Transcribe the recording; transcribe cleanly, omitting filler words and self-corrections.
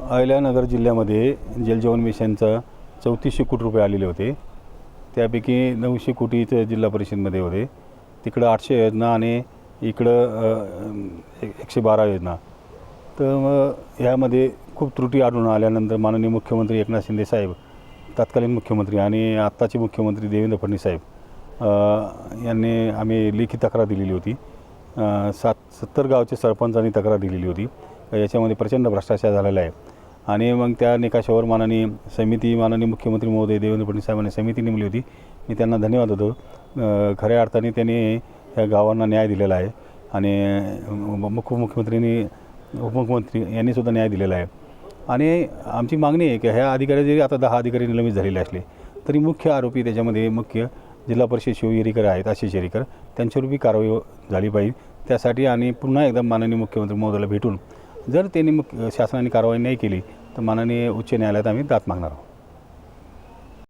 अहिल्यानगर जिल्ह्यामध्ये जलजीवन मिशनचा 3400 कोटी रुपये आलेले होते. त्यापैकी 900 कोटी जिल्हा परिषदमध्ये होते. तिकडं 800 योजना आणि इकडं 112 योजना. तर मग ह्यामध्ये खूप त्रुटी आढळून आल्यानंतर माननीय मुख्यमंत्री एकनाथ शिंदे साहेब, तत्कालीन मुख्यमंत्री आणि आत्ताचे मुख्यमंत्री देवेंद्र फडणवीस साहेब यांनी आम्ही लेखी तक्रार दिलेली होती. 70 गावचे सरपंचांनी तक्रार दिलेली होती. याच्यामध्ये प्रचंड भ्रष्टाचार झालेला आहे. आणि मग त्या निकषावर माननीय मुख्यमंत्री महोदय देवेंद्र फडणवीस साहेबांनी समिती नेमली होती. मी त्यांना धन्यवाद देतो. खऱ्या अर्थाने त्यांनी ह्या गावांना न्याय दिलेला आहे आणि उपमुख्यमंत्री यांनी सुद्धा न्याय दिलेला आहे. आणि आमची मागणी आहे की ह्या अधिकारी जरी आता 10 अधिकारी निलंबित झालेले असले तरी मुख्य आरोपी त्याच्यामध्ये मुख्य जिल्हा परिषद शिवगिरीकर आहेत, आशिष येरीकर, त्यांच्यावरही कारवाई झाली पाहिजे. त्यासाठी आणि पुन्हा एकदा माननीय मुख्यमंत्री महोदयाला भेटून जर त्यांनी शासनाने कारवाई नाही केली तर माननीय उच्च न्यायालयात आम्ही दाद मागणार आहोत.